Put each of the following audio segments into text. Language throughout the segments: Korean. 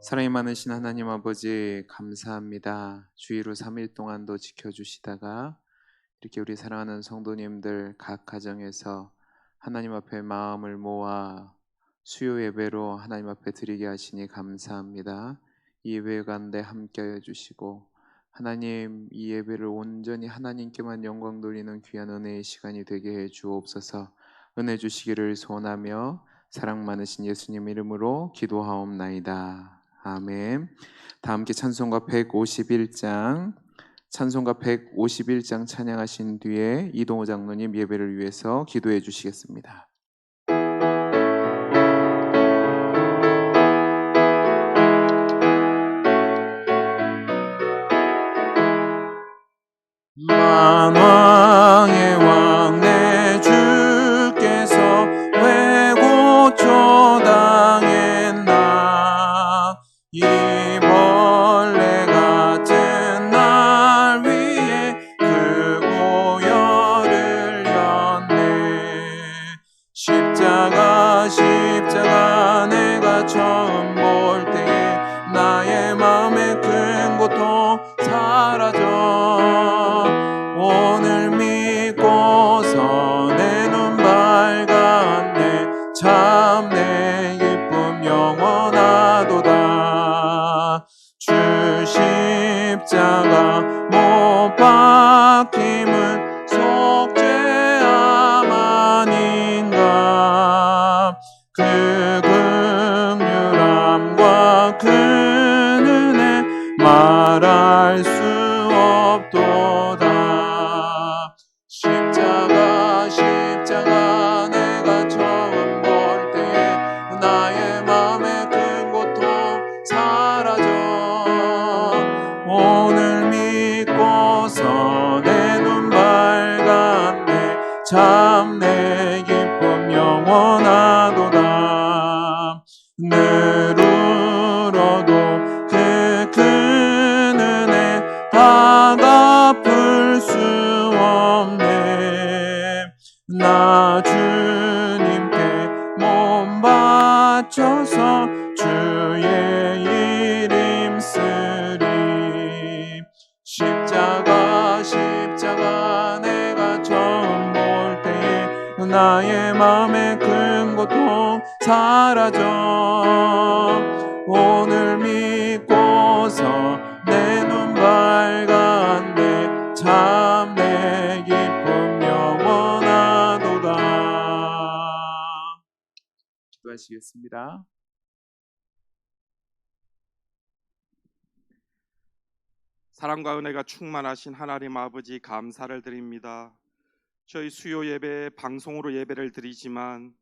사랑이 많으신 하나님 아버지 감사합니다. 주의로 3일 동안도 지켜주시다가 이렇게 우리 사랑하는 성도님들 각 가정에서 하나님 앞에 마음을 모아 수요 예배로 하나님 앞에 드리게 하시니 감사합니다. 이 예배 가운데 함께하여 주시고 하나님 이 예배를 온전히 하나님께만 영광 돌리는 귀한 은혜의 시간이 되게 해 주옵소서. 은혜 주시기를 소원하며 사랑 많으신 예수님 이름으로 기도하옵나이다. 아멘. 다 함께 찬송가 151장 찬양하신 뒤에 이동호 장로님 예배를 위해서 기도해 주시겠습니다. 만왕의 왕 내 주께서 왜 고쳐 당했나 이 벌레 같은 날 위에 그 고열을 였네. 십자가 내가 처음 볼 때에 나의 마음의 큰 고통 사라져. 오늘 믿고서 내 눈 밝았네. 참 내 기쁨 영원하도다. 주 십자가 못 박힘은 속죄함 아닌가. 그 긍휼함과 그 은혜 말할 수 없도다. 십자가 내가 처음 볼 때에 나의 마음의 큰 고통 사라져. 오늘 믿고서 내 눈 밝았네. 참 내 기쁨 영원하도다. 늘 울어도 그 큰 은혜 다 갚을 수 없네. 나 주님께 몸 바쳐서 주의 이름 쓰리. 십자가 내가 처음 볼 때에 나의 마음의 큰 고통 사라져. 오늘 믿고서 내 눈 밝았네. 참 내 기쁨 영원하도다. 기도하시겠습니다. 사랑과 은혜가 충만하신 하나님 아버지 감사를 드립니다. 저희 수요 예배 방송으로 예배를 드리지만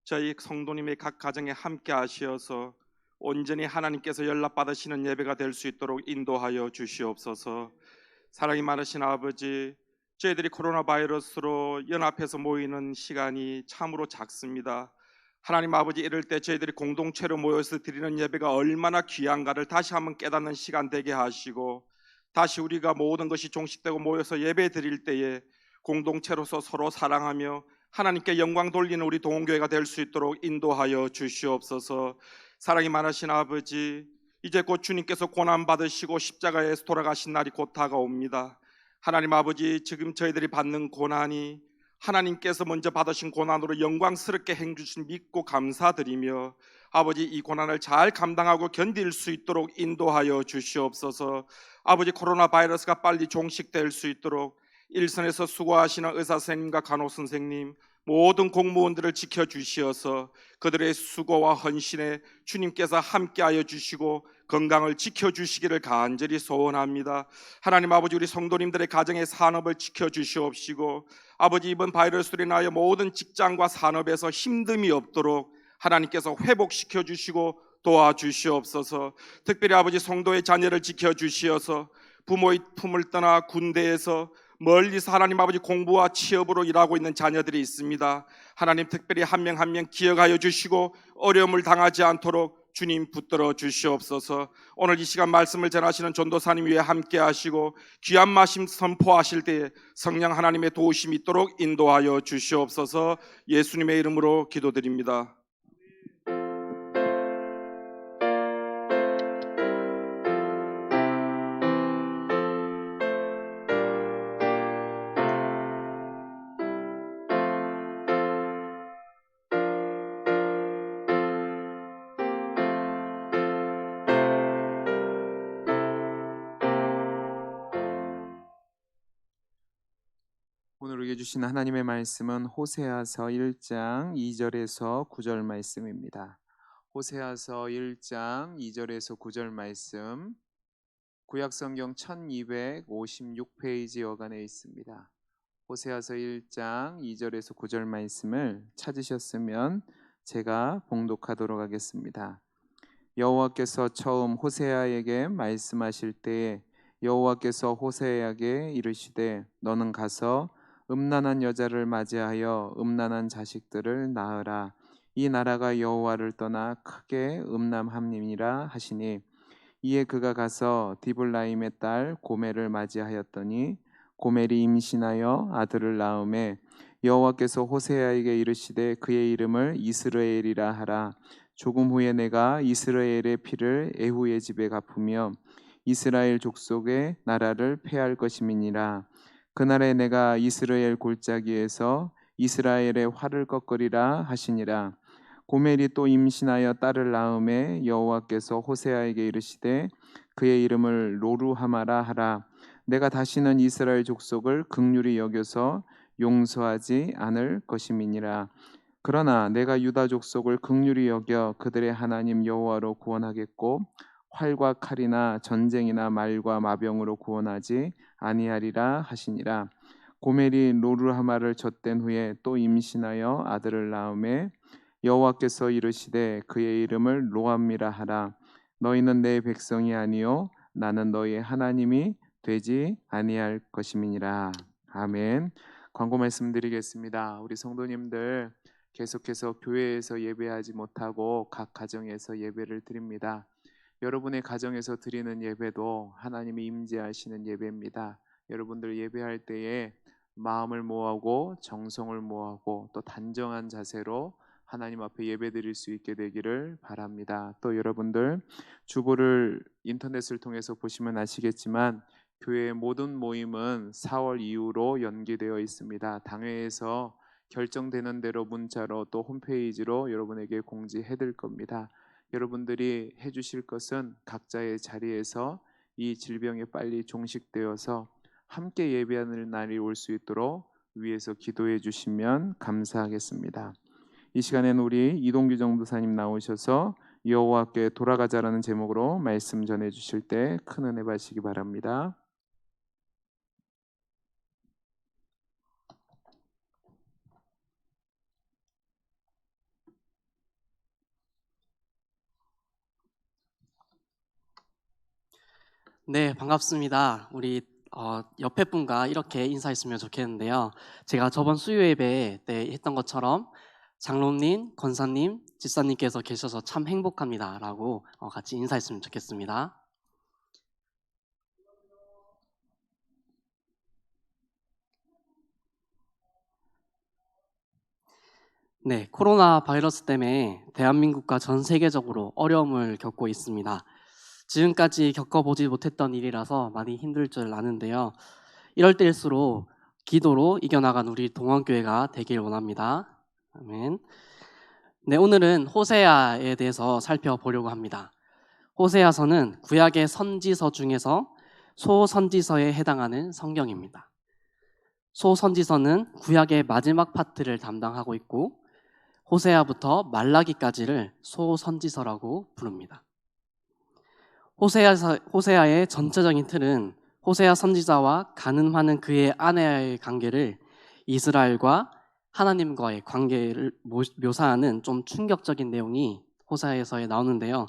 저희 성도님의 각 가정에 함께 하시어서 온전히 하나님께서 연락받으시는 예배가 될 수 있도록 인도하여 주시옵소서. 사랑이 많으신 아버지, 저희들이 코로나 바이러스로 연합해서 모이는 시간이 참으로 작습니다. 하나님 아버지, 이럴 때 저희들이 공동체로 모여서 드리는 예배가 얼마나 귀한가를 다시 한번 깨닫는 시간 되게 하시고, 다시 우리가 모든 것이 종식되고 모여서 예배 드릴 때에 공동체로서 서로 사랑하며 하나님께 영광 돌리는 우리 동원교회가 될 수 있도록 인도하여 주시옵소서. 사랑이 많으신 아버지, 이제 곧 주님께서 고난 받으시고 십자가에서 돌아가신 날이 곧 다가옵니다. 하나님 아버지, 지금 저희들이 받는 고난이 하나님께서 먼저 받으신 고난으로 영광스럽게 행주신 믿고 감사드리며, 아버지 이 고난을 잘 감당하고 견딜 수 있도록 인도하여 주시옵소서. 아버지, 코로나 바이러스가 빨리 종식될 수 있도록 일선에서 수고하시는 의사 선생님과 간호 선생님, 모든 공무원들을 지켜주시어서 그들의 수고와 헌신에 주님께서 함께하여 주시고 건강을 지켜주시기를 간절히 소원합니다. 하나님 아버지, 우리 성도님들의 가정의 산업을 지켜주시옵시고, 아버지 이번 바이러스로 인하여 모든 직장과 산업에서 힘듦이 없도록 하나님께서 회복시켜 주시고 도와주시옵소서. 특별히 아버지 성도의 자녀를 지켜주시어서 부모의 품을 떠나 군대에서 멀리서 하나님 아버지 공부와 취업으로 일하고 있는 자녀들이 있습니다. 하나님 특별히 한 명 한 명 기억하여 주시고 어려움을 당하지 않도록 주님 붙들어 주시옵소서. 오늘 이 시간 말씀을 전하시는 전도사님 위에 함께 하시고 귀한 말씀 선포하실 때에 성령 하나님의 도우심이 있도록 인도하여 주시옵소서. 예수님의 이름으로 기도드립니다. 오늘 우리에게 주신 하나님의 말씀은 호세아서 1장 2절에서 9절 말씀입니다. 호세아서 1장 2절에서 9절 말씀, 구약성경 1256페이지 여간에 있습니다. 호세아서 1장 2절에서 9절 말씀을 찾으셨으면 제가 봉독하도록 하겠습니다. 여호와께서 처음 호세아에게 말씀하실 때에 여호와께서 호세아에게 이르시되 너는 가서 음란한 여자를 맞이하여 음란한 자식들을 낳으라. 이 나라가 여호와를 떠나 크게 음란함이니라 하시니, 이에 그가 가서 디블라임의 딸 고멜을 맞이하였더니 고멜이 임신하여 아들을 낳음에 여호와께서 호세아에게 이르시되 그의 이름을 이스라엘이라 하라. 조금 후에 내가 이스라엘의 피를 에후의 집에 갚으며 이스라엘 족속의 나라를 폐할 것임이니라. 그날에 내가 이스라엘 골짜기에서 이스라엘의 활을 꺾으리라 하시니라. 고멜이 또 임신하여 딸을 낳음에 여호와께서 호세아에게 이르시되 그의 이름을 로루하마라 하라. 내가 다시는 이스라엘 족속을 긍휼히 여겨서 용서하지 않을 것임이니라. 그러나 내가 유다 족속을 긍휼히 여겨 그들의 하나님 여호와로 구원하겠고 활과 칼이나 전쟁이나 말과 마병으로 구원하지 아니하리라 하시니라. 고멜이 로루하마를 젖된 후에 또 임신하여 아들을 낳음에 여호와께서 이르시되 그의 이름을 로암미라 하라. 너희는 내 백성이 아니요 나는 너희의 하나님이 되지 아니할 것임이니라. 아멘. 광고 말씀드리겠습니다. 우리 성도님들 계속해서 교회에서 예배하지 못하고 각 가정에서 예배를 드립니다. 여러분의 가정에서 드리는 예배도 하나님이 임재하시는 예배입니다. 여러분들 예배할 때에 마음을 모아고 정성을 모아고 또 단정한 자세로 하나님 앞에 예배드릴 수 있게 되기를 바랍니다. 또 여러분들 주보를 인터넷을 통해서 보시면 아시겠지만 교회의 모든 모임은 4월 이후로 연기되어 있습니다. 당회에서 결정되는 대로 문자로 또 홈페이지로 여러분에게 공지해 드릴 겁니다. 여러분들이 해주실 것은 각자의 자리에서 이 질병이 빨리 종식되어서 함께 예배하는 날이 올 수 있도록 위에서 기도해 주시면 감사하겠습니다. 이 시간에는 우리 이동규 전도사님 나오셔서 여호와께 돌아가자라는 제목으로 말씀 전해 주실 때 큰 은혜 받으시기 바랍니다. 네, 반갑습니다. 우리 옆에 분과 이렇게 인사했으면 좋겠는데요. 제가 저번 수요 예배 때 했던 것처럼 장로님, 권사님, 집사님께서 계셔서 참 행복합니다라고 같이 인사했으면 좋겠습니다. 네, 코로나 바이러스 때문에 대한민국과 전 세계적으로 어려움을 겪고 있습니다. 지금까지 겪어보지 못했던 일이라서 많이 힘들 줄 아는데요. 이럴 때일수록 기도로 이겨나간 우리 동원교회가 되길 원합니다. 아멘. 네, 오늘은 호세아에 대해서 살펴보려고 합니다. 호세아서는 구약의 선지서 중에서 소선지서에 해당하는 성경입니다. 소선지서는 구약의 마지막 파트를 담당하고 있고 호세아부터 말라기까지를 소선지서라고 부릅니다. 호세아의 전체적인 틀은 호세아 선지자와 가늠하는 그의 아내와의 관계를 이스라엘과 하나님과의 관계를 묘사하는 좀 충격적인 내용이 호세아에서 나오는데요.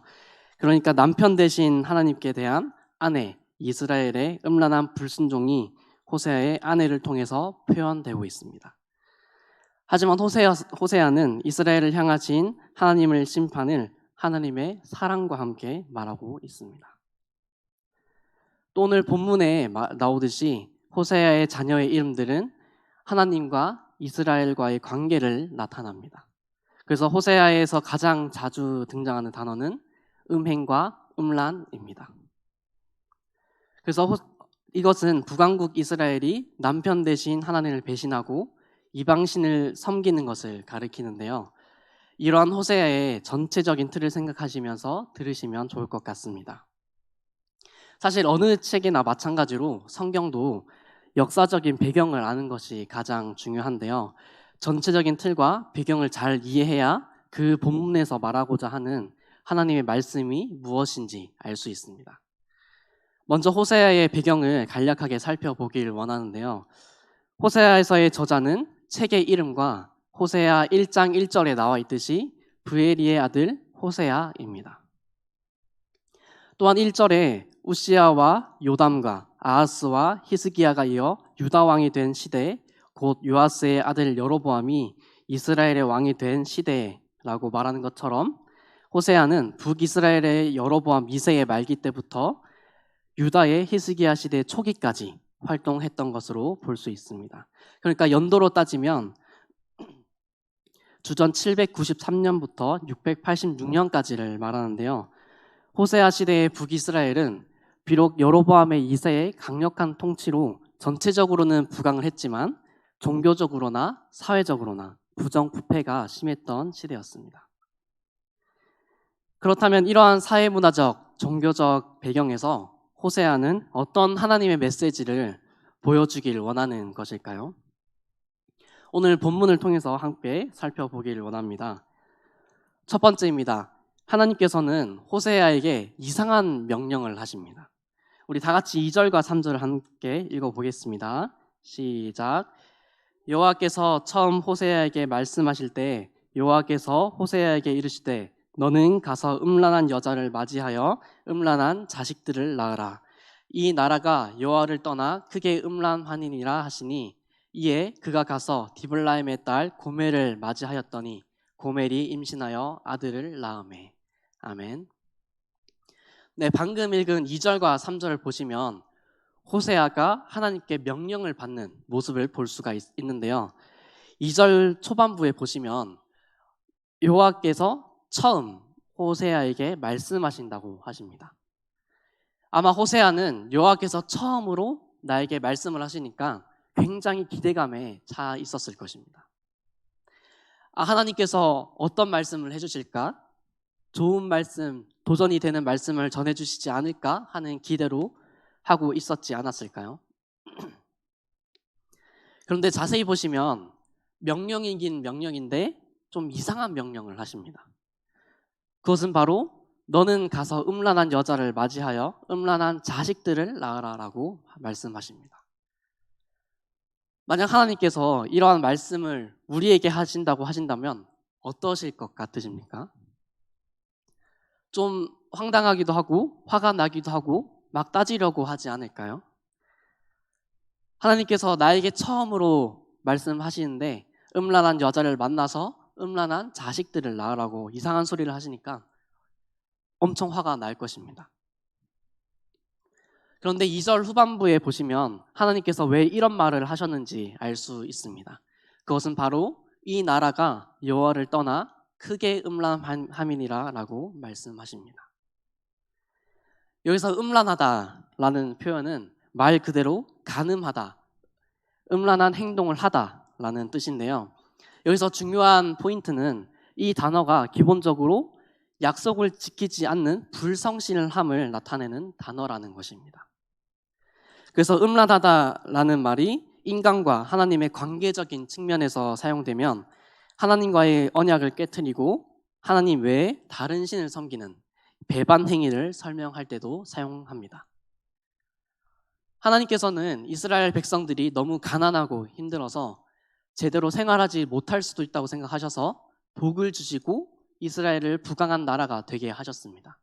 그러니까 남편 대신 하나님께 대한 아내 이스라엘의 음란한 불순종이 호세아의 아내를 통해서 표현되고 있습니다. 하지만 호세아는 이스라엘을 향하신 하나님의 심판을 하나님의 사랑과 함께 말하고 있습니다. 또 오늘 본문에 나오듯이 호세아의 자녀의 이름들은 하나님과 이스라엘과의 관계를 나타납니다. 그래서 호세아에서 가장 자주 등장하는 단어는 음행과 음란입니다. 그래서 이것은 북왕국 이스라엘이 남편 대신 하나님을 배신하고 이방신을 섬기는 것을 가리키는데요. 이러한 호세아의 전체적인 틀을 생각하시면서 들으시면 좋을 것 같습니다. 사실 어느 책이나 마찬가지로 성경도 역사적인 배경을 아는 것이 가장 중요한데요. 전체적인 틀과 배경을 잘 이해해야 그 본문에서 말하고자 하는 하나님의 말씀이 무엇인지 알 수 있습니다. 먼저 호세아의 배경을 간략하게 살펴보길 원하는데요. 호세아에서의 저자는 책의 이름과 호세아 1장 1절에 나와 있듯이 브에리의 아들 호세아입니다. 또한 1절에 우시아와 요담과 아하스와 히스기야가 이어 유다 왕이 된 시대, 곧 요아스의 아들 여로보암이 이스라엘의 왕이 된 시대라고 말하는 것처럼 호세아는 북이스라엘의 여로보암 2세의 말기 때부터 유다의 히스기야 시대 초기까지 활동했던 것으로 볼 수 있습니다. 그러니까 연도로 따지면 주전 793년부터 686년까지를 말하는데요. 호세아 시대의 북이스라엘은 비록 여로보암의 2세의 강력한 통치로 전체적으로는 부강을 했지만 종교적으로나 사회적으로나 부정부패가 심했던 시대였습니다. 그렇다면 이러한 사회문화적, 종교적 배경에서 호세아는 어떤 하나님의 메시지를 보여주길 원하는 것일까요? 오늘 본문을 통해서 함께 살펴보기를 원합니다. 첫 번째입니다. 하나님께서는 호세아에게 이상한 명령을 하십니다. 우리 다 같이 2절과 3절을 함께 읽어보겠습니다. 시작. 여호와께서 처음 호세아에게 말씀하실 때 여호와께서 호세아에게 이르시되 너는 가서 음란한 여자를 맞이하여 음란한 자식들을 낳으라. 이 나라가 여호와를 떠나 크게 음란하니라 하시니 이에 그가 가서 디블라임의 딸 고멜을 맞이하였더니 고멜이 임신하여 아들을 낳으매. 아멘. 네, 방금 읽은 2절과 3절을 보시면 호세아가 하나님께 명령을 받는 모습을 볼 수가 있는데요. 2절 초반부에 보시면 여호와께서 처음 호세아에게 말씀하신다고 하십니다. 아마 호세아는 여호와께서 처음으로 나에게 말씀을 하시니까 굉장히 기대감에 차 있었을 것입니다. 하나님께서 어떤 말씀을 해주실까? 좋은 말씀, 도전이 되는 말씀을 전해주시지 않을까 하는 기대로 하고 있었지 않았을까요? 그런데 자세히 보시면 명령이긴 명령인데 좀 이상한 명령을 하십니다. 그것은 바로 너는 가서 음란한 여자를 맞이하여 음란한 자식들을 낳으라 라고 말씀하십니다. 만약 하나님께서 이러한 말씀을 우리에게 하신다고 하신다면 어떠실 것 같으십니까? 좀 황당하기도 하고 화가 나기도 하고 막 따지려고 하지 않을까요? 하나님께서 나에게 처음으로 말씀하시는데 음란한 여자를 만나서 음란한 자식들을 낳으라고 이상한 소리를 하시니까 엄청 화가 날 것입니다. 그런데 2절 후반부에 보시면 하나님께서 왜 이런 말을 하셨는지 알 수 있습니다. 그것은 바로 이 나라가 여호와를 떠나 크게 음란함이니라 라고 말씀하십니다. 여기서 음란하다라는 표현은 말 그대로 간음하다, 음란한 행동을 하다라는 뜻인데요. 여기서 중요한 포인트는 이 단어가 기본적으로 약속을 지키지 않는 불성실함을 나타내는 단어라는 것입니다. 그래서 음란하다라는 말이 인간과 하나님의 관계적인 측면에서 사용되면 하나님과의 언약을 깨트리고 하나님 외에 다른 신을 섬기는 배반 행위를 설명할 때도 사용합니다. 하나님께서는 이스라엘 백성들이 너무 가난하고 힘들어서 제대로 생활하지 못할 수도 있다고 생각하셔서 복을 주시고 이스라엘을 부강한 나라가 되게 하셨습니다.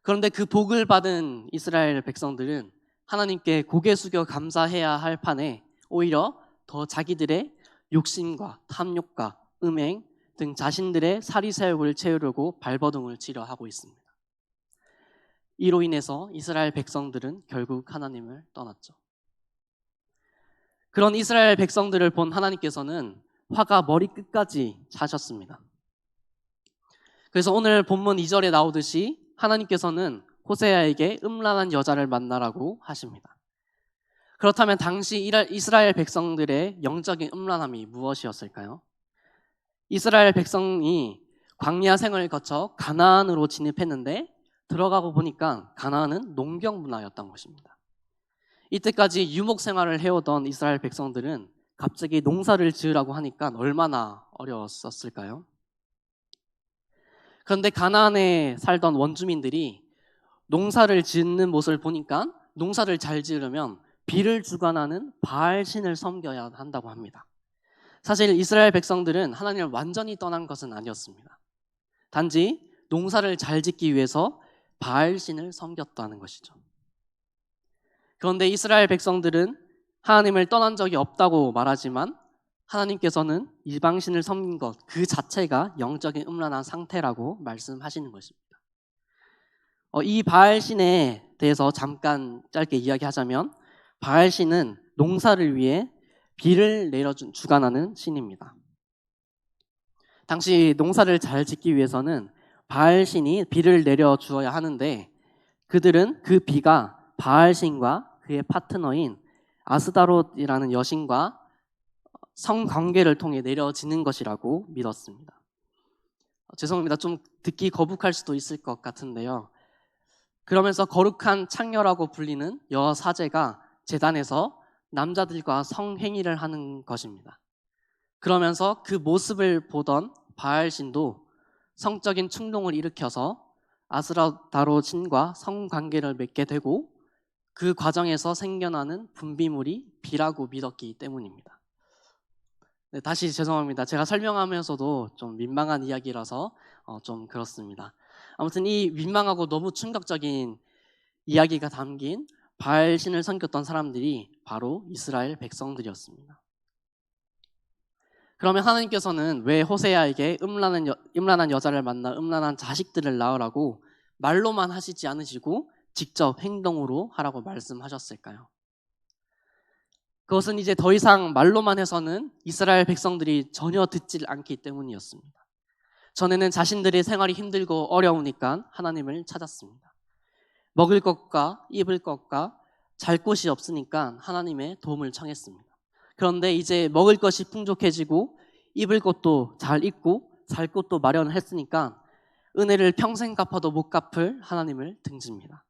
그런데 그 복을 받은 이스라엘 백성들은 하나님께 고개 숙여 감사해야 할 판에 오히려 더 자기들의 욕심과 탐욕과 음행 등 자신들의 사리사욕을 채우려고 발버둥을 치려 하고 있습니다. 이로 인해서 이스라엘 백성들은 결국 하나님을 떠났죠. 그런 이스라엘 백성들을 본 하나님께서는 화가 머리끝까지 차셨습니다. 그래서 오늘 본문 2절에 나오듯이 하나님께서는 호세아에게 음란한 여자를 만나라고 하십니다. 그렇다면 당시 이스라엘 백성들의 영적인 음란함이 무엇이었을까요? 이스라엘 백성이 광야 생활을 거쳐 가나안으로 진입했는데 들어가고 보니까 가나안은 농경 문화였던 것입니다. 이때까지 유목 생활을 해오던 이스라엘 백성들은 갑자기 농사를 지으라고 하니까 얼마나 어려웠었을까요? 그런데 가나안에 살던 원주민들이 농사를 짓는 모습을 보니까 농사를 잘 지으려면 비를 주관하는 바알 신을 섬겨야 한다고 합니다. 사실 이스라엘 백성들은 하나님을 완전히 떠난 것은 아니었습니다. 단지 농사를 잘 짓기 위해서 바알 신을 섬겼다는 것이죠. 그런데 이스라엘 백성들은 하나님을 떠난 적이 없다고 말하지만 하나님께서는 이방신을 섬긴 것 그 자체가 영적인 음란한 상태라고 말씀하시는 것입니다. 이 바알신에 대해서 잠깐 짧게 이야기하자면 바알신은 농사를 위해 비를 주관하는 신입니다. 당시 농사를 잘 짓기 위해서는 바알신이 비를 내려주어야 하는데 그들은 그 비가 바알신과 그의 파트너인 아스다롯이라는 여신과 성관계를 통해 내려지는 것이라고 믿었습니다. 죄송합니다. 좀 듣기 거북할 수도 있을 것 같은데요. 그러면서 거룩한 창녀라고 불리는 여사제가 제단에서 남자들과 성행위를 하는 것입니다. 그러면서 그 모습을 보던 바알신도 성적인 충동을 일으켜서 아스다롯 신과 성관계를 맺게 되고 그 과정에서 생겨나는 분비물이 비라고 믿었기 때문입니다. 네, 다시 죄송합니다. 제가 설명하면서도 좀 민망한 이야기라서 좀 그렇습니다. 아무튼 이 민망하고 너무 충격적인 이야기가 담긴 바알신을 섬겼던 사람들이 바로 이스라엘 백성들이었습니다. 그러면 하나님께서는 왜 호세아에게 음란한 여자를 만나 음란한 자식들을 낳으라고 말로만 하시지 않으시고 직접 행동으로 하라고 말씀하셨을까요? 그것은 이제 더 이상 말로만 해서는 이스라엘 백성들이 전혀 듣지 않기 때문이었습니다. 전에는 자신들의 생활이 힘들고 어려우니까 하나님을 찾았습니다. 먹을 것과 입을 것과 잘 곳이 없으니까 하나님의 도움을 청했습니다. 그런데 이제 먹을 것이 풍족해지고 입을 것도 잘 입고 살 곳도 마련을 했으니까 은혜를 평생 갚아도 못 갚을 하나님을 등집니다.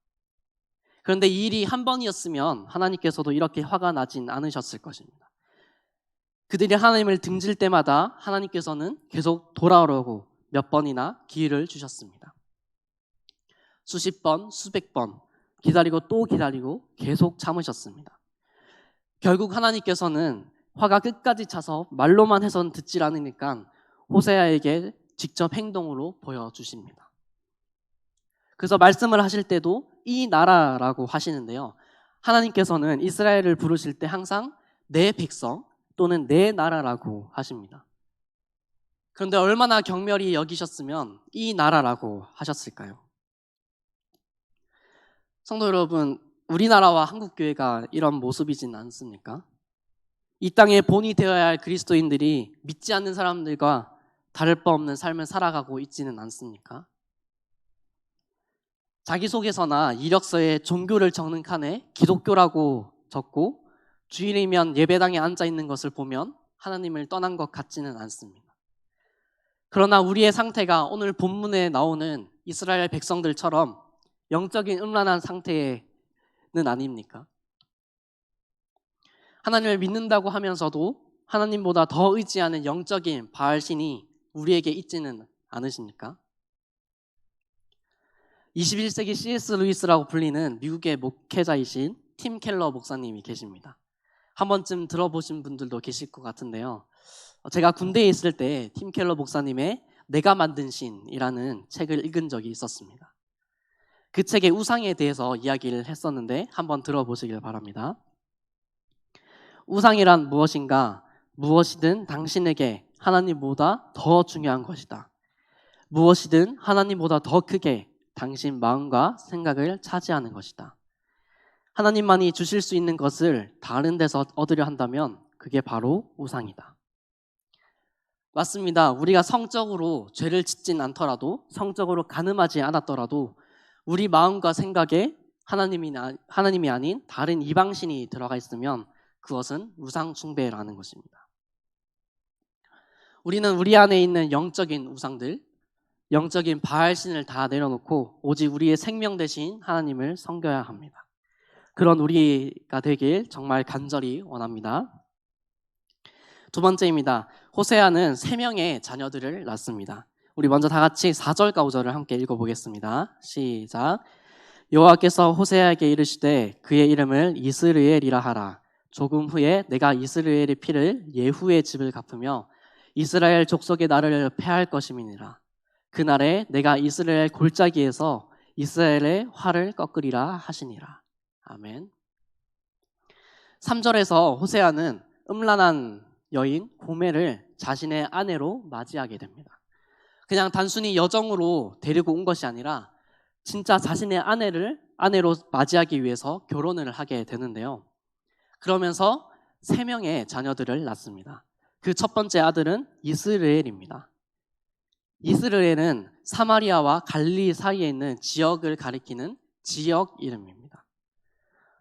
그런데 이 일이 한 번이었으면 하나님께서도 이렇게 화가 나진 않으셨을 것입니다. 그들이 하나님을 등질 때마다 하나님께서는 계속 돌아오려고 몇 번이나 기회를 주셨습니다. 수십 번, 수백 번 기다리고 또 기다리고 계속 참으셨습니다. 결국 하나님께서는 화가 끝까지 차서 말로만 해서는 듣질 않으니까 호세아에게 직접 행동으로 보여주십니다. 그래서 말씀을 하실 때도 이 나라라고 하시는데요. 하나님께서는 이스라엘을 부르실 때 항상 내 백성 또는 내 나라라고 하십니다. 그런데 얼마나 경멸이 여기셨으면 이 나라라고 하셨을까요? 성도 여러분, 우리나라와 한국교회가 이런 모습이진 않습니까? 이 땅의 본이 되어야 할 그리스도인들이 믿지 않는 사람들과 다를 바 없는 삶을 살아가고 있지는 않습니까? 자기소개서나 이력서에 종교를 적는 칸에 기독교라고 적고 주일이면 예배당에 앉아 있는 것을 보면 하나님을 떠난 것 같지는 않습니다. 그러나 우리의 상태가 오늘 본문에 나오는 이스라엘 백성들처럼 영적인 음란한 상태는 아닙니까? 하나님을 믿는다고 하면서도 하나님보다 더 의지하는 영적인 바알신이 우리에게 있지는 않으십니까? 21세기 C.S. 루이스라고 불리는 미국의 목회자이신 팀 켈러 목사님이 계십니다. 한 번쯤 들어보신 분들도 계실 것 같은데요. 제가 군대에 있을 때 팀 켈러 목사님의 내가 만든 신이라는 책을 읽은 적이 있었습니다. 그 책의 우상에 대해서 이야기를 했었는데 한번 들어보시길 바랍니다. 우상이란 무엇인가? 무엇이든 당신에게 하나님보다 더 중요한 것이다. 무엇이든 하나님보다 더 크게 당신 마음과 생각을 차지하는 것이다. 하나님만이 주실 수 있는 것을 다른 데서 얻으려 한다면 그게 바로 우상이다. 맞습니다. 우리가 성적으로 죄를 짓진 않더라도, 성적으로 간음하지 않았더라도 우리 마음과 생각에 하나님이 아닌 다른 이방신이 들어가 있으면 그것은 우상 숭배라는 것입니다. 우리는 우리 안에 있는 영적인 우상들, 영적인 바알신을 다 내려놓고 오직 우리의 생명 대신 하나님을 섬겨야 합니다. 그런 우리가 되길 정말 간절히 원합니다. 두 번째입니다. 호세아는 3명의 자녀들을 낳습니다. 우리 먼저 다 같이 4절과 5절을 함께 읽어보겠습니다. 시작. 여호와께서 호세아에게 이르시되 그의 이름을 이스르엘이라 하라. 조금 후에 내가 이스라엘의 피를 예후의 집을 갚으며 이스라엘 족속의 나라를 패할 것임이니라. 그날에 내가 이스라엘 골짜기에서 이스라엘의 활을 꺾으리라 하시니라. 아멘. 3절에서 호세아는 음란한 여인 고멜을 자신의 아내로 맞이하게 됩니다. 그냥 단순히 여정으로 데리고 온 것이 아니라 진짜 자신의 아내로 맞이하기 위해서 결혼을 하게 되는데요. 그러면서 3명의 자녀들을 낳습니다. 그 첫 번째 아들은 이스르엘입니다. 이스르엘은 사마리아와 갈릴리 사이에 있는 지역을 가리키는 지역 이름입니다.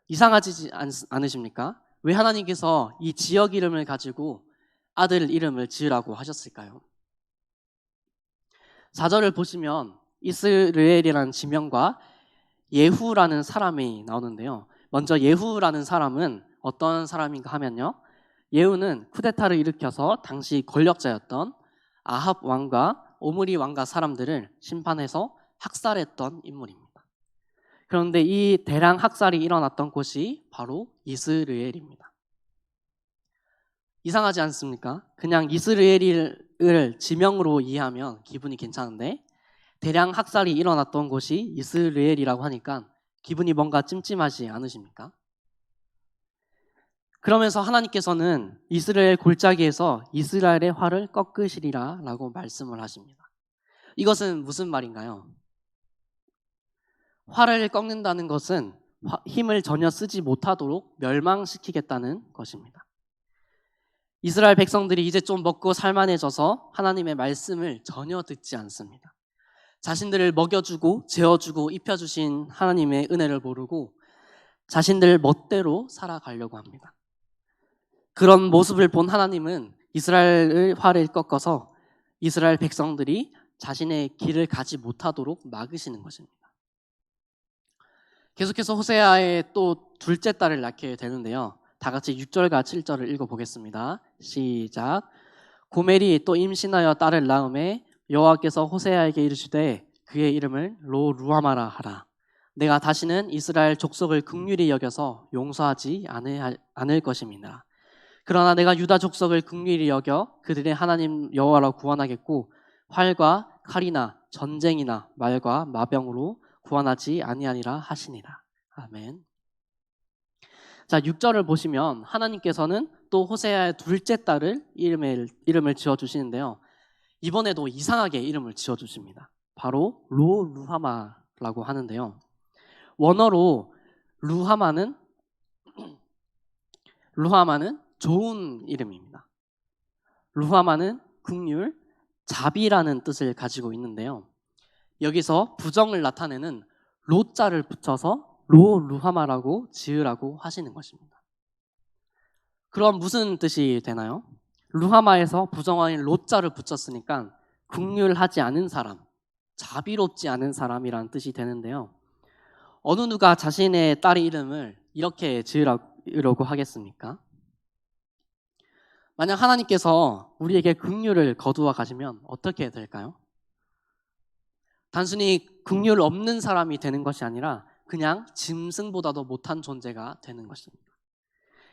이상하지 않으십니까? 왜 하나님께서 이 지역 이름을 가지고 아들 이름을 지으라고 하셨을까요? 4절을 보시면 이스라엘이라는 지명과 예후라는 사람이 나오는데요. 먼저 예후라는 사람은 어떤 사람인가 하면요. 예후는 쿠데타를 일으켜서 당시 권력자였던 아합 왕과 오므리 왕가 사람들을 심판해서 학살했던 인물입니다. 그런데 이 대량 학살이 일어났던 곳이 바로 이스라엘입니다. 이상하지 않습니까? 그냥 이스라엘을 지명으로 이해하면 기분이 괜찮은데 대량 학살이 일어났던 곳이 이스라엘이라고 하니까 기분이 뭔가 찜찜하지 않으십니까? 그러면서 하나님께서는 이스라엘 골짜기에서 이스라엘의 활을 꺾으시리라 라고 말씀을 하십니다. 이것은 무슨 말인가요? 활을 꺾는다는 것은 힘을 전혀 쓰지 못하도록 멸망시키겠다는 것입니다. 이스라엘 백성들이 이제 좀 먹고 살만해져서 하나님의 말씀을 전혀 듣지 않습니다. 자신들을 먹여주고 재워주고 입혀주신 하나님의 은혜를 모르고 자신들 멋대로 살아가려고 합니다. 그런 모습을 본 하나님은 이스라엘의 활을 꺾어서 이스라엘 백성들이 자신의 길을 가지 못하도록 막으시는 것입니다. 계속해서 호세아의 또 둘째 딸을 낳게 되는데요. 다 같이 6절과 7절을 읽어보겠습니다. 시작. 고멜이 또 임신하여 딸을 낳음에 여호와께서 호세아에게 이르시되 그의 이름을 로루하마라 하라. 내가 다시는 이스라엘 족속을 긍휼히 여겨서 용서하지 않을 것입니다. 그러나 내가 유다 족속을 긍휼히 여겨 그들의 하나님 여호와로 구원하겠고 활과 칼이나 전쟁이나 말과 마병으로 구원하지 아니하니라 하시니라. 아멘. 자, 6절을 보시면 하나님께서는 또 호세아의 둘째 딸을 이름을 지어주시는데요. 이번에도 이상하게 이름을 지어주십니다. 바로 로루하마라고 하는데요. 원어로 루하마는 좋은 이름입니다. 루하마는 긍휼, 자비라는 뜻을 가지고 있는데요. 여기서 부정을 나타내는 로자를 붙여서 로루하마라고 지으라고 하시는 것입니다. 그럼 무슨 뜻이 되나요? 루하마에서 부정어인 로자를 붙였으니까 긍휼하지 않은 사람, 자비롭지 않은 사람이라는 뜻이 되는데요. 어느 누가 자신의 딸의 이름을 이렇게 지으려고 하겠습니까? 만약 하나님께서 우리에게 긍휼을 거두어 가시면 어떻게 될까요? 단순히 긍휼 없는 사람이 되는 것이 아니라 그냥 짐승보다도 못한 존재가 되는 것입니다.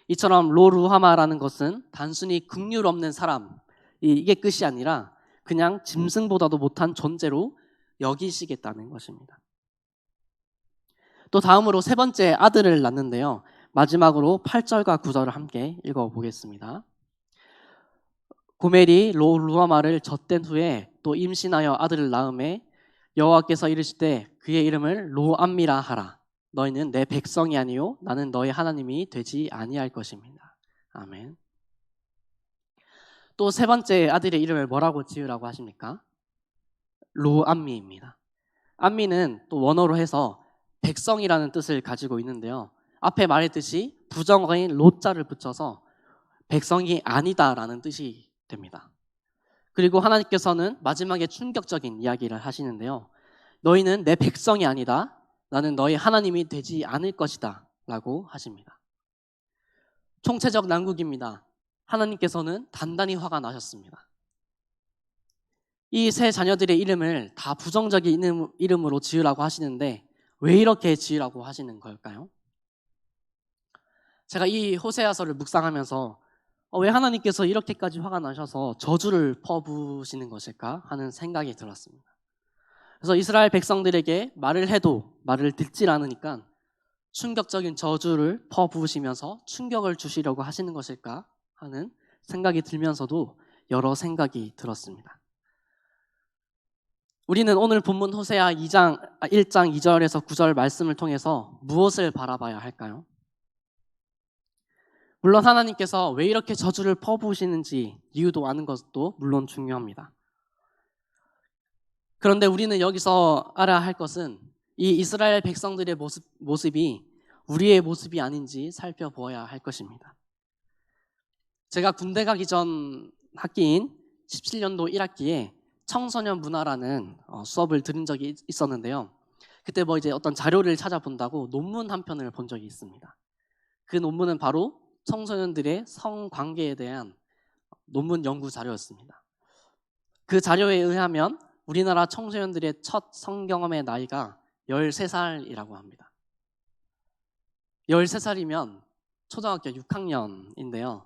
이처럼 로루하마라는 것은 단순히 긍휼 없는 사람, 이게 끝이 아니라 그냥 짐승보다도 못한 존재로 여기시겠다는 것입니다. 또 다음으로 세 번째 아들을 낳는데요. 마지막으로 8절과 9절을 함께 읽어보겠습니다. 고멜이 로루하마를 젖댄 후에 또 임신하여 아들을 낳음에 여호와께서 이르시되 그의 이름을 로암미라 하라. 너희는 내 백성이 아니요 나는 너희 하나님이 되지 아니할 것입니다. 아멘. 또 세 번째 아들의 이름을 뭐라고 지으라고 하십니까? 로암미입니다. 암미는 또 원어로 해서 백성이라는 뜻을 가지고 있는데요. 앞에 말했듯이 부정어인 로자를 붙여서 백성이 아니다라는 뜻이 됩니다. 그리고 하나님께서는 마지막에 충격적인 이야기를 하시는데요. 너희는 내 백성이 아니다. 나는 너희 하나님이 되지 않을 것이다 라고 하십니다. 총체적 난국입니다. 하나님께서는 단단히 화가 나셨습니다. 이 세 자녀들의 이름을 다 부정적인 이름으로 지으라고 하시는데 왜 이렇게 지으라고 하시는 걸까요? 제가 이 호세아서를 묵상하면서 왜 하나님께서 이렇게까지 화가 나셔서 저주를 퍼부으시는 것일까 하는 생각이 들었습니다. 그래서 이스라엘 백성들에게 말을 해도 말을 듣질 않으니까 충격적인 저주를 퍼부으시면서 충격을 주시려고 하시는 것일까 하는 생각이 들면서도 여러 생각이 들었습니다. 우리는 오늘 본문 호세아 1장 2절에서 9절 말씀을 통해서 무엇을 바라봐야 할까요? 물론 하나님께서 왜 이렇게 저주를 퍼부으시는지 이유도 아는 것도 물론 중요합니다. 그런데 우리는 여기서 알아야 할 것은 이 이스라엘 백성들의 모습이 우리의 모습이 아닌지 살펴보아야 할 것입니다. 제가 군대 가기 전 학기인 17년도 1학기에 청소년 문화라는 수업을 들은 적이 있었는데요. 그때 이제 어떤 자료를 찾아본다고 논문 한 편을 본 적이 있습니다. 그 논문은 바로 청소년들의 성관계에 대한 논문 연구 자료였습니다. 그 자료에 의하면 우리나라 청소년들의 첫 성경험의 나이가 13살이라고 합니다. 13살이면 초등학교 6학년인데요.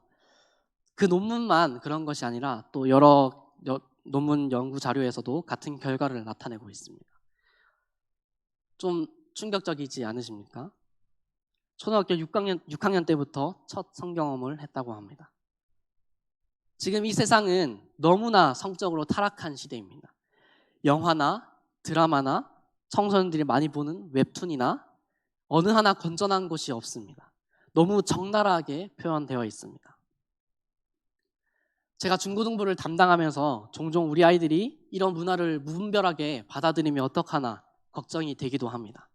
그 논문만 그런 것이 아니라 또 여러 논문 연구 자료에서도 같은 결과를 나타내고 있습니다. 좀 충격적이지 않으십니까? 초등학교 6학년 때부터 첫 성경험을 했다고 합니다. 지금 이 세상은 너무나 성적으로 타락한 시대입니다. 영화나 드라마나 청소년들이 많이 보는 웹툰이나 어느 하나 건전한 곳이 없습니다. 너무 적나라하게 표현되어 있습니다. 제가 중고등부를 담당하면서 종종 우리 아이들이 이런 문화를 무분별하게 받아들이면 어떡하나 걱정이 되기도 합니다.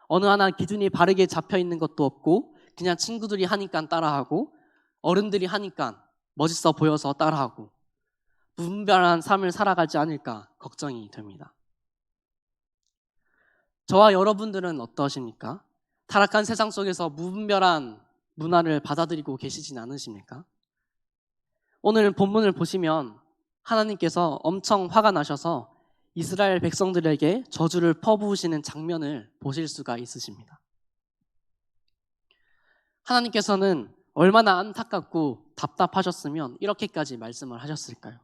어느 하나 기준이 바르게 잡혀 있는 것도 없고 그냥 친구들이 하니까 따라하고 어른들이 하니까 멋있어 보여서 따라하고 무분별한 삶을 살아가지 않을까 걱정이 됩니다. 저와 여러분들은 어떠십니까? 타락한 세상 속에서 무분별한 문화를 받아들이고 계시진 않으십니까? 오늘 본문을 보시면 하나님께서 엄청 화가 나셔서 이스라엘 백성들에게 저주를 퍼부으시는 장면을 보실 수가 있으십니다. 하나님께서는 얼마나 안타깝고 답답하셨으면 이렇게까지 말씀을 하셨을까요?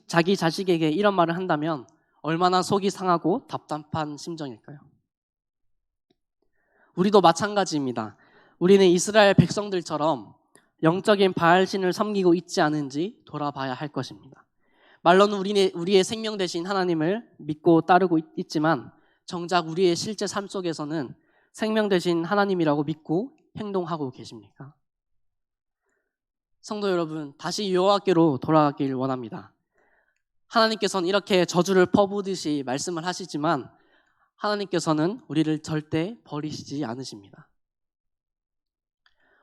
자기 자식에게 이런 말을 한다면 얼마나 속이 상하고 답답한 심정일까요? 우리도 마찬가지입니다. 우리는 이스라엘 백성들처럼 영적인 바알신을 섬기고 있지 않은지 돌아봐야 할 것입니다. 말로는 우리의 생명 되신 하나님을 믿고 따르고 있지만 정작 우리의 실제 삶 속에서는 생명 되신 하나님이라고 믿고 행동하고 계십니까? 성도 여러분, 다시 여호와께로 돌아가길 원합니다. 하나님께서는 이렇게 저주를 퍼부으듯이 말씀을 하시지만 하나님께서는 우리를 절대 버리시지 않으십니다.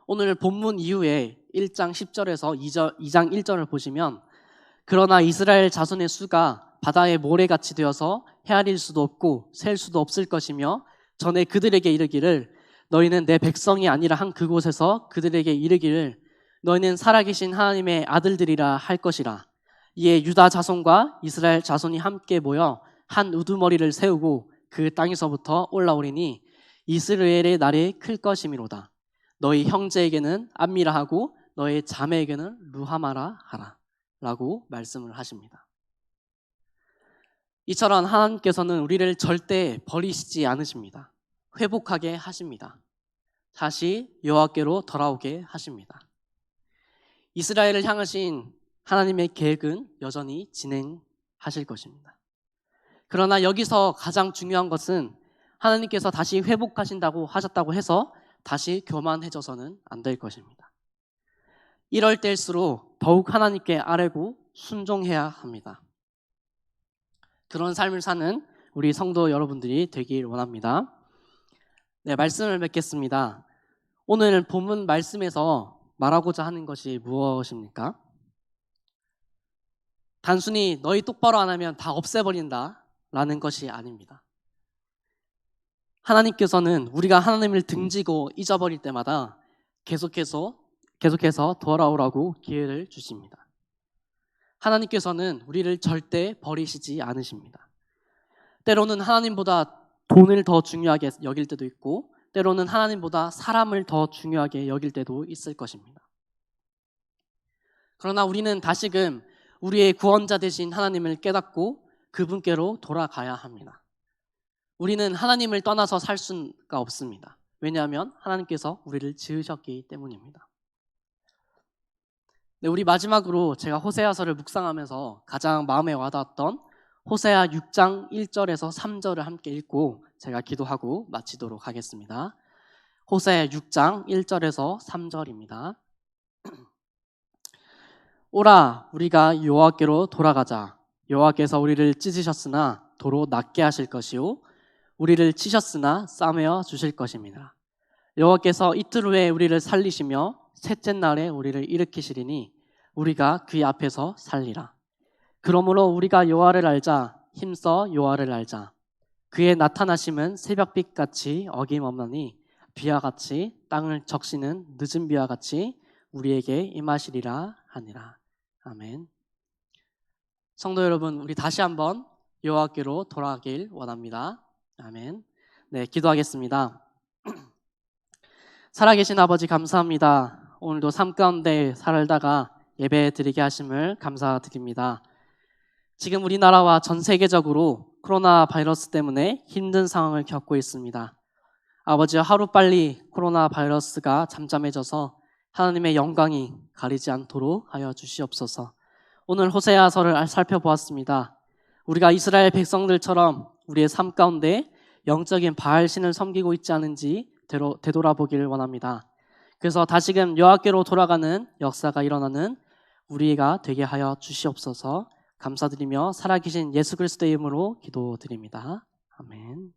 오늘 본문 이후에 1장 10절에서 2장 1절을 보시면 그러나 이스라엘 자손의 수가 바다의 모래같이 되어서 헤아릴 수도 없고 셀 수도 없을 것이며 전에 그들에게 이르기를 너희는 내 백성이 아니라 한 그곳에서 그들에게 이르기를 너희는 살아계신 하나님의 아들들이라 할 것이라. 이에 유다 자손과 이스라엘 자손이 함께 모여 한 우두머리를 세우고 그 땅에서부터 올라오리니 이스라엘의 날이 클 것이미로다. 너희 형제에게는 암미라 하고 너희 자매에게는 루하마라 하라 라고 말씀을 하십니다. 이처럼 하나님께서는 우리를 절대 버리시지 않으십니다. 회복하게 하십니다. 다시 여호와께로 돌아오게 하십니다. 이스라엘을 향하신 하나님의 계획은 여전히 진행하실 것입니다. 그러나 여기서 가장 중요한 것은 하나님께서 다시 회복하신다고 하셨다고 해서 다시 교만해져서는 안 될 것입니다. 이럴 때일수록 더욱 하나님께 아뢰고 순종해야 합니다. 그런 삶을 사는 우리 성도 여러분들이 되길 원합니다. 네, 말씀을 맺겠습니다. 오늘 본문 말씀에서 말하고자 하는 것이 무엇입니까? 단순히 너희 똑바로 안 하면 다 없애버린다 라는 것이 아닙니다. 하나님께서는 우리가 하나님을 등지고 잊어버릴 때마다 계속해서 돌아오라고 기회를 주십니다. 하나님께서는 우리를 절대 버리시지 않으십니다. 때로는 하나님보다 돈을 더 중요하게 여길 때도 있고, 때로는 하나님보다 사람을 더 중요하게 여길 때도 있을 것입니다. 그러나 우리는 다시금 우리의 구원자 되신 하나님을 깨닫고 그분께로 돌아가야 합니다. 우리는 하나님을 떠나서 살 수가 없습니다. 왜냐하면 하나님께서 우리를 지으셨기 때문입니다. 네, 우리 마지막으로 제가 호세아서를 묵상하면서 가장 마음에 와닿았던 호세아 6장 1절에서 3절을 함께 읽고 제가 기도하고 마치도록 하겠습니다. 호세아 6장 1절에서 3절입니다. 오라, 우리가 여호와께로 돌아가자. 여호와께서 우리를 찢으셨으나 도로 낫게 하실 것이요 우리를 치셨으나 싸매어 주실 것입니다. 여호와께서 이틀 후에 우리를 살리시며 셋째 날에 우리를 일으키시리니 우리가 그의 앞에서 살리라. 그러므로 우리가 여호와를 알자. 힘써 여호와를 알자. 그의 나타나심은 새벽빛같이 어김없나니 비와 같이 땅을 적시는 늦은 비와 같이 우리에게 임하시리라 하니라. 아멘. 성도 여러분, 우리 다시 한번 여호와께로 돌아가길 원합니다. 아멘. 네, 기도하겠습니다. 살아계신 아버지 감사합니다. 오늘도 삶 가운데 살다가 예배 드리게 하심을 감사드립니다. 지금 우리나라와 전 세계적으로 코로나 바이러스 때문에 힘든 상황을 겪고 있습니다. 아버지, 하루빨리 코로나 바이러스가 잠잠해져서 하나님의 영광이 가리지 않도록 하여 주시옵소서. 오늘 호세아서를 살펴보았습니다. 우리가 이스라엘 백성들처럼 우리의 삶 가운데 영적인 바알신을 섬기고 있지 않은지 되돌아보기를 원합니다. 그래서 다시금 여호와께로 돌아가는 역사가 일어나는 우리가 되게 하여 주시옵소서. 감사드리며 살아계신 예수 그리스도의 이름으로 기도드립니다. 아멘.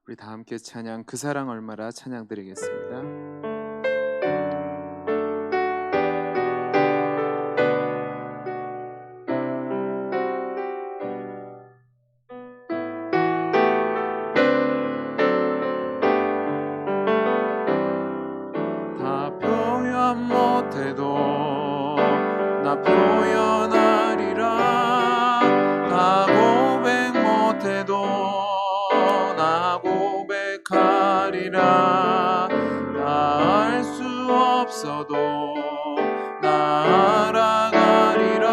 우리 다 함께 찬양 그 사랑 얼마나 찬양 드리겠습니다. 다 표현 못해도 나 표현하리라. 다 고백 못해도 나 고백하리라. 다 알 수 없어도 나 알아가리라.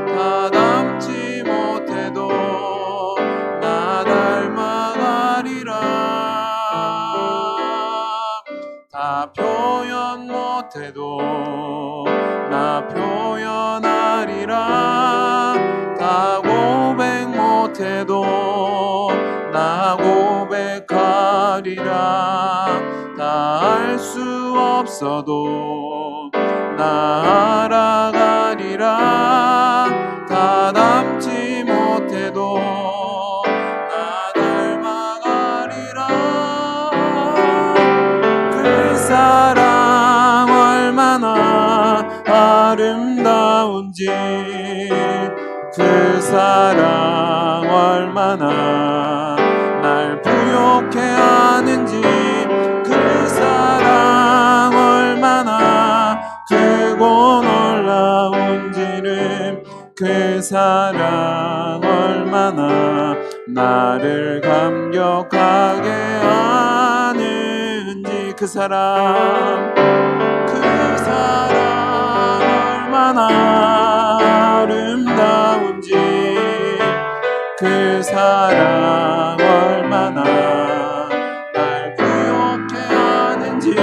다 닮지 못해도 나 닮아가리라. 다 표현 못해도 나 표현하리라. 다 고백 못해도 나 고백하리라. 다 알 수 없어도 나 알아가리라. 다 닮지 못해도 나 닮아가리라. 그 사랑 얼마나 아름다운지, 그 사랑 얼마나 날 부욕해 하는지, 그 사랑 얼마나 크고 놀라운지는, 그 사랑 얼마나 나를 감격하게 하는지, 그 사랑 얼마나 아름다운지, 그 사랑 얼마나 날 부욕해 하는지,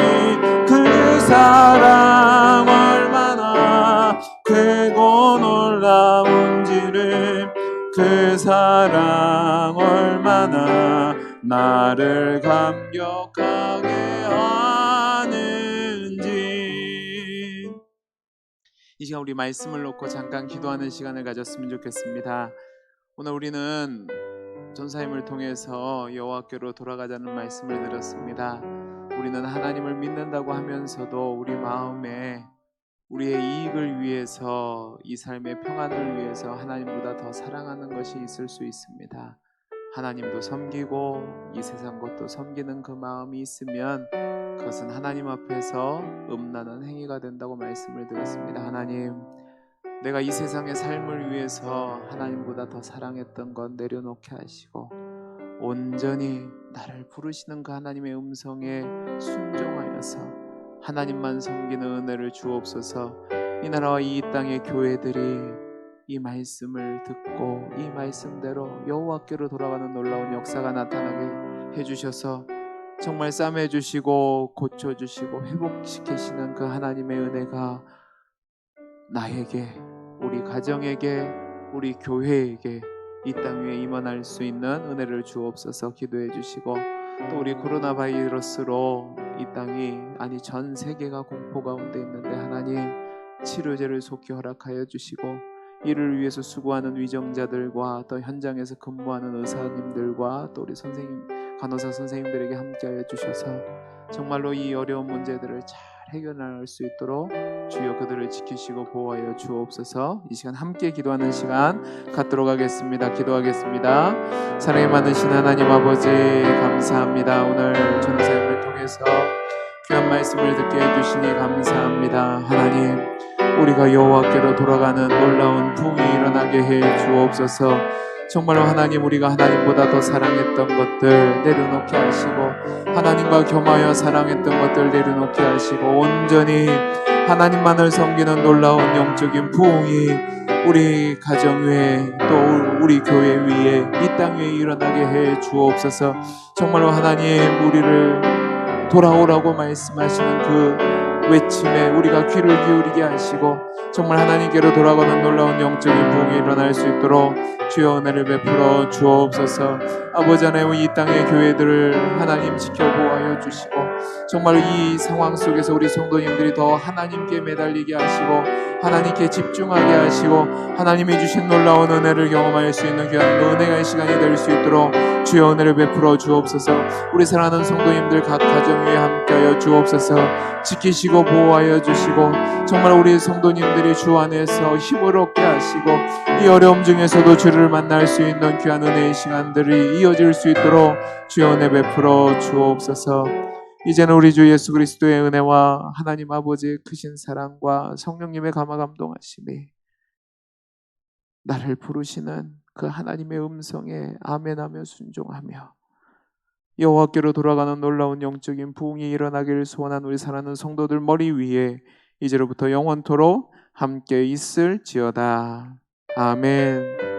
그 사랑 얼마나 크고 놀라운지를, 그 사랑 얼마나 나를 감격하게 하는지. 이 시간 우리 말씀을 놓고 잠깐 기도하는 시간을 가졌으면 좋겠습니다. 오늘 우리는 전사님을 통해서 여호와께로 돌아가자는 말씀을 들었습니다. 우리는 하나님을 믿는다고 하면서도 우리 마음에 우리의 이익을 위해서, 이 삶의 평안을 위해서 하나님보다 더 사랑하는 것이 있을 수 있습니다. 하나님도 섬기고 이 세상 것도 섬기는 그 마음이 있으면 그것은 하나님 앞에서 음란한 행위가 된다고 말씀을 드렸습니다. 하나님, 내가 이 세상의 삶을 위해서 하나님보다 더 사랑했던 것 내려놓게 하시고 온전히 나를 부르시는 그 하나님의 음성에 순종하여서 하나님만 섬기는 은혜를 주옵소서. 이 나라와 이 땅의 교회들이 이 말씀을 듣고 이 말씀대로 여호와께로 돌아가는 놀라운 역사가 나타나게 해주셔서 정말 싸매주시고 고쳐주시고 회복시키시는 그 하나님의 은혜가 나에게, 우리 가정에게, 우리 교회에게 이 땅 위에 임원할 수 있는 은혜를 주옵소서. 기도해 주시고, 또 우리 코로나 바이러스로 이 땅이, 아니 전 세계가 공포 가운데 있는데 하나님 치료제를 속히 허락하여 주시고, 이를 위해서 수고하는 위정자들과 또 현장에서 근무하는 의사님들과 또 우리 선생님, 간호사 선생님들에게 함께하여 주셔서 정말로 이 어려운 문제들을 잘 해결할 수 있도록 주여 그들을 지키시고 보호하여 주옵소서. 이 시간 함께 기도하는 시간 갖도록 하겠습니다. 기도하겠습니다. 사랑이 많으신 하나님 아버지, 감사합니다. 오늘 전사님을 통해서 귀한 말씀을 듣게 해주시니 감사합니다. 하나님, 우리가 여호와께로 돌아가는 놀라운 부흥이 일어나게 해 주옵소서. 정말로 하나님, 우리가 하나님보다 더 사랑했던 것들 내려놓게 하시고, 하나님과 겸하여 사랑했던 것들 내려놓게 하시고, 온전히 하나님만을 섬기는 놀라운 영적인 부흥이 우리 가정 위에 또 우리 교회 위에 이 땅 위에 일어나게 해 주옵소서. 정말로 하나님, 우리를 돌아오라고 말씀하시는 그 외침에 우리가 귀를 기울이게 하시고 정말 하나님께로 돌아가는 놀라운 영적인 부흥이 일어날 수 있도록 주여 은혜를 베풀어 주옵소서. 아버지 하나님, 이 땅의 교회들을 하나님 지켜보아여 주시고 정말 이 상황 속에서 우리 성도님들이 더 하나님께 매달리게 하시고 하나님께 집중하게 하시고 하나님이 주신 놀라운 은혜를 경험할 수 있는 귀한 은혜의 시간이 될 수 있도록 주여 은혜를 베풀어 주옵소서. 우리 사랑하는 성도님들 각 가정 위에 함께하여 주옵소서. 지키시고 보호하여 주시고 정말 우리 성도님들이 주 안에서 힘을 얻게 하시고 이 어려움 중에서도 주를 만날 수 있는 귀한 은혜의 시간들이 이어질 수 있도록 주여 은혜 베풀어 주옵소서. 이제는 우리 주 예수 그리스도의 은혜와 하나님 아버지의 크신 사랑과 성령님의 감화 감동하심이 나를 부르시는 그 하나님의 음성에 아멘하며 순종하며 여호와께로 돌아가는 놀라운 영적인 부흥이 일어나기를 소원한 우리 사랑하는 성도들 머리 위에 이제로부터 영원토록 함께 있을지어다. 아멘.